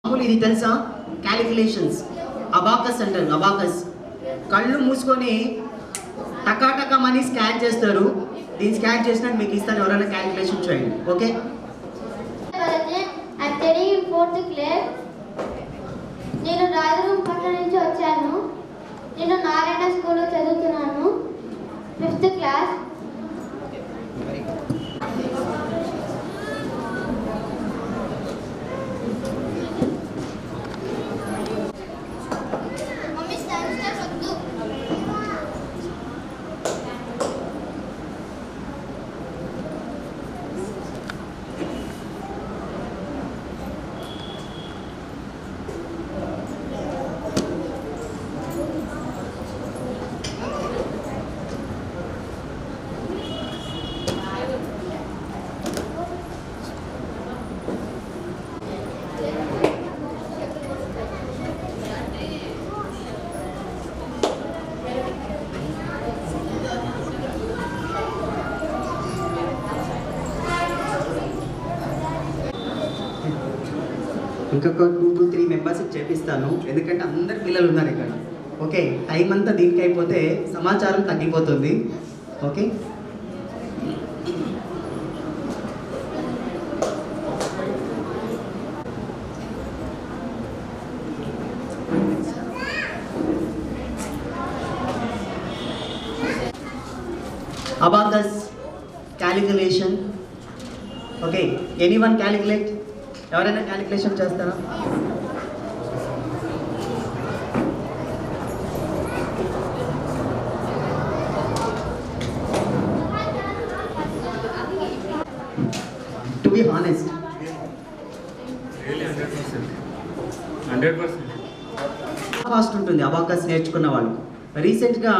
ఇది తెలుసా? Calculations, abacus అంటారు. అబాకస్ కళ్ళు మూసుకొని టకాటకా మనీ స్కాన్ చేస్తారు. దీన్ని స్కాన్ చేసినట్టు మీకు ఇస్తాను, ఎవరైనా క్యాలిక్యులేషన్ చేయండి. ఓకే, నేను రాజగుంపట్ల నుంచి వచ్చాను. నేను నారాయణ స్కూల్లో చదువుతున్నాను, 5th క్లాస్. ఇంకొక 2 to 3 మెంబర్స్కి చేపిస్తాను, ఎందుకంటే అందరు పిల్లలు ఉన్నారు ఇక్కడ. ఓకే, టైం అంతా దీనికి అయిపోతే సమాచారం తగ్గిపోతుంది. Okay, abacus calculation. Okay, anyone calculate? ఎవరైనా క్యాలిక్యులేషన్ చేస్తారా? టు బి హానెస్ట్, 100% ఫాస్ట్ ఉంటుంది అబాకస్ నేర్చుకున్న వాళ్ళు. రీసెంట్గా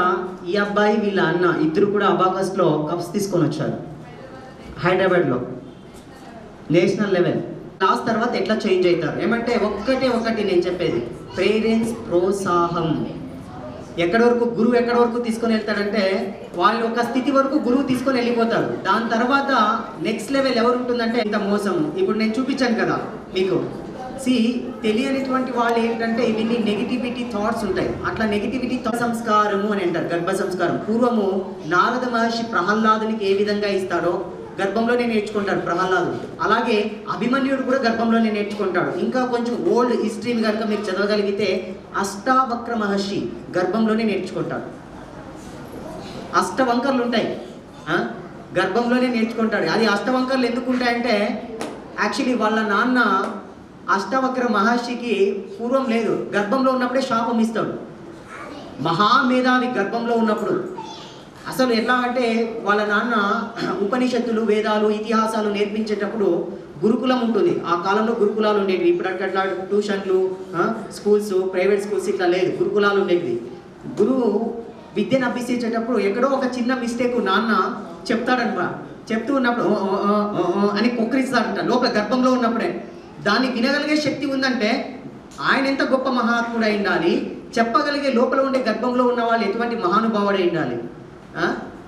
ఈ అబ్బాయి వీళ్ళ అన్న ఇద్దరు కూడా అబాకస్లో కప్స్ తీసుకొని వచ్చారు హైదరాబాద్లో, నేషనల్ లెవెల్. క్లాస్ తర్వాత ఎట్లా చేంజ్ అవుతారు ఏమంటే ఒకటి నేను చెప్పేది, పేరెంట్స్ ప్రోత్సాహం. ఎక్కడి వరకు గురువు ఎక్కడి వరకు తీసుకొని వెళ్తాడంటే వాళ్ళు ఒక స్థితి వరకు గురువు తీసుకొని వెళ్ళిపోతారు. దాని తర్వాత నెక్స్ట్ లెవెల్ ఎవరు ఉంటుందంటే ఇంత మోసం. ఇప్పుడు నేను చూపించాను కదా మీకు, తెలియనిటువంటి వాళ్ళు ఏంటంటే ఇవన్నీ నెగిటివిటీ థాట్స్ ఉంటాయి. అట్లా నెగిటివిటీ సంస్కారము అని అంటారు, గర్భ సంస్కారం. పూర్వము నారద మహర్షి ప్రహ్లాదునికి ఏ విధంగా ఇస్తాడో గర్భంలోనే నేర్చుకుంటాడు ప్రహ్లాదుడు, అలాగే అభిమన్యుడు కూడా గర్భంలోనే నేర్చుకుంటాడు. ఇంకా కొంచెం ఓల్డ్ హిస్టరీని కనుక మీరు చదవగలిగితే అష్టావక్ర మహర్షి గర్భంలోనే నేర్చుకుంటాడు. అష్టవంకర్లు ఉంటాయి, గర్భంలోనే నేర్చుకుంటాడు. అది అష్టవంకర్లు ఎందుకు ఉంటాయంటే యాక్చువల్లీ వాళ్ళ నాన్న అష్టవక్ర మహర్షికి పూర్వం లేదు, గర్భంలో ఉన్నప్పుడే శాపం ఇస్తాడు. మహామేధావి గర్భంలో ఉన్నప్పుడు అసలు ఎట్లా అంటే వాళ్ళ నాన్న ఉపనిషత్తులు, వేదాలు, ఇతిహాసాలు నేర్పించేటప్పుడు గురుకులం ఉంటుంది. ఆ కాలంలో గురుకులాలు ఉండేవి. ఇప్పుడు అట్లా ట్యూషన్లు, స్కూల్స్, ప్రైవేట్ స్కూల్స్ ఇట్లా లేదు, గురుకులాలు ఉండేవి. గురువు విద్యను అభ్యసించేటప్పుడు ఎక్కడో ఒక చిన్న మిస్టేక్ నాన్న చెప్తాడనమాట. చెప్తూ ఉన్నప్పుడు అని కొక్కరిస్తాడంట లోపల గర్భంలో ఉన్నప్పుడే. దాన్ని వినగలిగే శక్తి ఉందంటే ఆయన ఎంత గొప్ప మహాత్ముడై ఉండాలి, చెప్పగలిగే లోపల ఉండే గర్భంలో ఉన్న వాళ్ళు ఎటువంటి మహానుభావుడై ఉండాలి.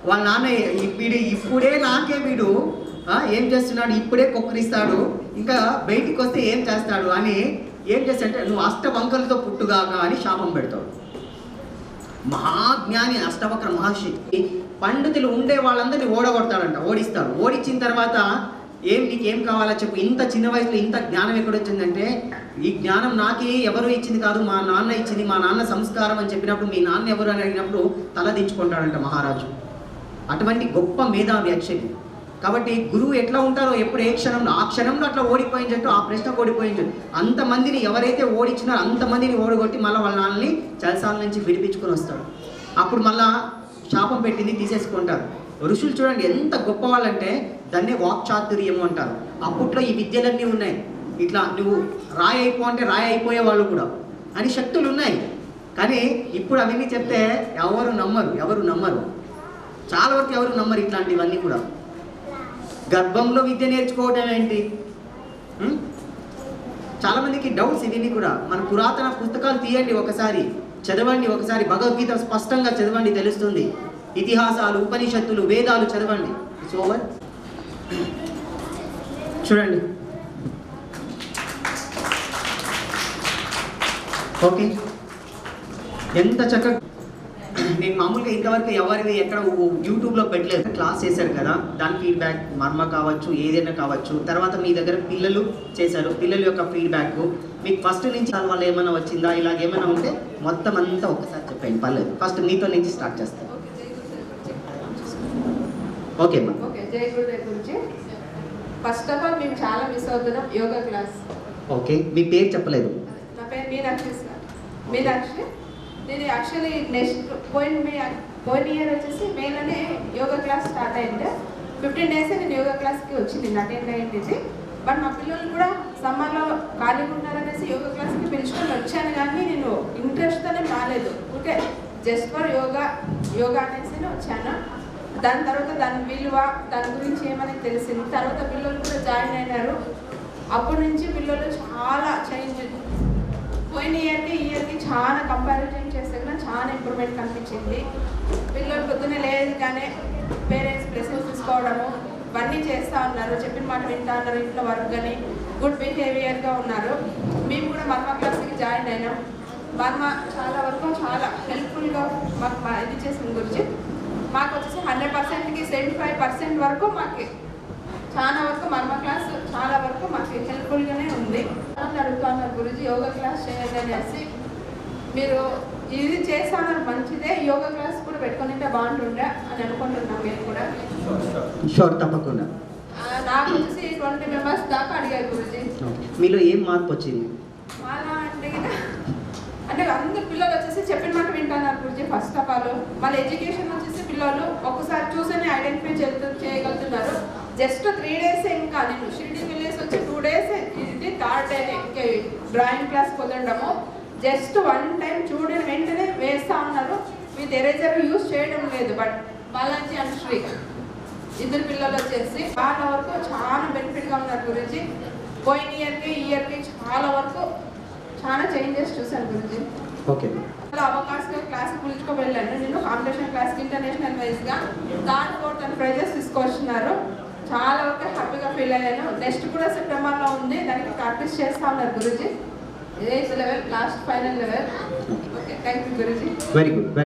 వాళ్ళ నాన్న ఇప్పుడే నాకే వీడు ఏం చేస్తున్నాడు, ఇప్పుడే కొక్కరిస్తాడు, ఇంకా బయటికి వస్తే ఏం చేస్తాడు అని ఏం చేస్తాడంటే నువ్వు అష్టవంకలతో పుట్టుగాక అని శాపం పెడతాడు. మహాజ్ఞాని అష్టవక్ర మహర్షి పండితులు ఉండే వాళ్ళందరినీ ఓడగొడతాడంట, ఓడిస్తాడు. ఓడించిన తర్వాత నీకేం కావాలా చెప్పు, ఇంత చిన్న వయసులో ఇంత జ్ఞానం ఎక్కడొచ్చిందంటే ఈ జ్ఞానం నాకే ఎవరు ఇచ్చింది కాదు, మా నాన్న ఇచ్చింది, మా నాన్న సంస్కారం అని చెప్పినప్పుడు మీ నాన్న ఎవరు అని అడిగినప్పుడు తల దించుకుంటాడంట మహారాజు. అటువంటి గొప్ప మేధావి యాక్చువల్లీ. కాబట్టి గురువు ఎట్లా ఉంటారో ఎప్పుడు ఏ క్షణంలో ఆ క్షణంలో అట్లా ఓడిపోయించట్టు, ఆ ప్రశ్నకు ఓడిపోయించట్టు. అంతమందిని ఎవరైతే ఓడించినారో అంతమందిని ఓడగొట్టి మళ్ళీ వాళ్ళ నాన్నని చలసాల నుంచి విడిపించుకొని వస్తాడు. అప్పుడు మళ్ళా శాపం పెట్టింది తీసేసుకుంటారు. ఋషులు చూడండి ఎంత గొప్ప వాళ్ళంటే దాన్నే వాక్చాతుర్యము అంటారు. అప్పట్లో ఈ విద్యలన్నీ ఉన్నాయి. ఇట్లా నువ్వు రాయి అయిపో అంటే రాయి అయిపోయే వాళ్ళు కూడా అని శక్తులు ఉన్నాయి. కానీ ఇప్పుడు అవన్నీ చెప్తే ఎవరు నమ్మరు. చాలా వరకు ఎవరు నమ్మరు ఇట్లాంటివన్నీ కూడా. గర్భంలో విద్య నేర్చుకోవడం ఏంటి? చాలామందికి డౌట్స్ ఇవన్నీ కూడా. మన పురాతన పుస్తకాలు తీయండి ఒకసారి, చదవండి ఒకసారి, భగవద్గీత స్పష్టంగా చదవండి, తెలుస్తుంది. ఇతిహాసాలు, ఉపనిషత్తులు, వేదాలు చదవండి. It's over. చూడండి ఓకే, ఎంత చక్కగా. నేను మామూలుగా ఇంతవరకు ఎవరిది ఎక్కడ యూట్యూబ్లో పెట్టలేదు. క్లాస్ చేశారు కదా, దాని ఫీడ్బ్యాక్ మర్మ కావచ్చు, ఏదైనా కావచ్చు. తర్వాత మీ దగ్గర పిల్లలు చేశారు, పిల్లల యొక్క ఫీడ్బ్యాక్ మీకు ఫస్ట్ నుంచి వల్ల ఏమైనా వచ్చిందా, ఇలాగేమైనా ఉంటే మొత్తం అంతా ఒక్కసారి చెప్పండి, పర్లేదు. ఫస్ట్ మీతో నుంచి స్టార్ట్ చేస్తాను. ఓకే అమ్మా. ఓకే, జై గురుదేవ్ గురించి. ఫస్ట్ ఆఫ్ ఆల్ మేము చాలా మిస్ అవుతున్నాం యోగా క్లాస్. ఓకే, మీ పేరు చెప్పలేదు. నా పేరు మీనాక్షి సార్. మీనాక్షి. నేను యాక్చువల్లీ నెక్స్ట్ పోయిన ఇయర్ వచ్చేసి మేలోనే యోగా క్లాస్ స్టార్ట్ అయింది. 15 days నేను యోగా క్లాస్కి వచ్చి నేను అటెండ్ అయ్యింది. బట్ మా పిల్లలు కూడా సమ్మర్లో ఖాళీగా ఉన్నారనేసి యోగా క్లాస్కి పిలుచుకొని వచ్చాను, కానీ నేను ఇంట్రెస్ట్తోనే రాలేదు. ఓకే, జస్ట్ ఫర్ యోగా అనేసి వచ్చాను. దాని తర్వాత దాని విలువ, దాని గురించి ఏమని తెలిసింది. తర్వాత పిల్లలు కూడా జాయిన్ అయినారు. అప్పటి నుంచి పిల్లలు చాలా చేంజ్, పోయిన ఇయర్కి ఈ ఇయర్కి చాలా కంపారిజన్ చేస్తే కూడా చాలా ఇంప్రూవ్మెంట్ కనిపించింది. పిల్లలు పొద్దునే లేదు కానీ పేరెంట్స్ ప్రెసెన్స్ తీసుకోవడము ఇవన్నీ చేస్తూ ఉన్నారు, చెప్పిన మాట వింటూ ఉన్నారు, ఇంట్లో వర్క్ కానీ గుడ్ బిహేవియర్గా ఉన్నారు. మేము కూడా మర్మ క్లాస్కి జాయిన్ అయినాం. మర్మ చాలా వరకు చాలా హెల్ప్ఫుల్గా మాకు ఇది చేసిన గురించి మాకు వచ్చేసి 100%కి 75% వరకు మాకు చాలా వరకు మర్మ క్లాస్ చాలా వరకు మాకు హెల్ప్ఫుల్గానే ఉంది. అడుగుతున్నారు గురించి యోగా క్లాస్ చేయండి అనేసి. మీరు ఇది చేస్తున్నారు మంచిదే, యోగా క్లాస్ కూడా పెట్టుకుంటే బాగుంటుండే అని అనుకుంటున్నాం మేము కూడా. షూర్, తప్పకుండా. నాకు వచ్చేసి 20 members దాకా అడిగారు గురించి. మీలో ఏం మార్పు వచ్చింది? వాళ్ళ అంటే అందరు పిల్లలు వచ్చేసి చెప్పిన మాట వింటున్నారు గురించి. ఫస్ట్ ఆఫ్ ఆల్ వాళ్ళ ఎడ్యుకేషన్ వచ్చేసి పిల్లలు ఒక్కసారి చూసేనే ఐడెంటిఫై చేయగలుగుతున్నారు. జస్ట్ 3 days ఇంకా నేను షిరిడి వెళ్ళేసి వచ్చి 2 days ఇది 3rd day ఇంకా డ్రాయింగ్ క్లాస్ పొందడము. జస్ట్ 1 time చూడని వెంటనే వేస్తూ ఉన్నారు. విత్ ఎరేజర్ యూజ్ చేయడం లేదు. బట్ బాలాజీ అండ్ శ్రీ ఇద్దరు పిల్లలు వచ్చేసి చాలా వరకు చాలా బెనిఫిట్గా ఉన్నారు గురించి. పోయిన ఇయర్కి ఈ ఇయర్కి చాలా వరకు చాలా చేంజెస్ చూశాను గురించి. ఓకే, అవకాశంగా క్లాస్కి పిలుచుకో వెళ్ళాను నేను. కాంపిటీషన్ క్లాస్కి ఇంటర్నేషనల్ వైజ్గా 3rd, 4th and ప్రైజెస్ తీసుకొస్తున్నారు. చాలా వరకు హ్యాపీగా ఫీల్ అయ్యాను. నెక్స్ట్ కూడా సెప్టెంబర్లో ఉంది, దానికి ప్రాక్టీస్ చేస్తూ ఉన్నారు గురించి. 8th level last final level. Okay, thank you గురించి. Very good.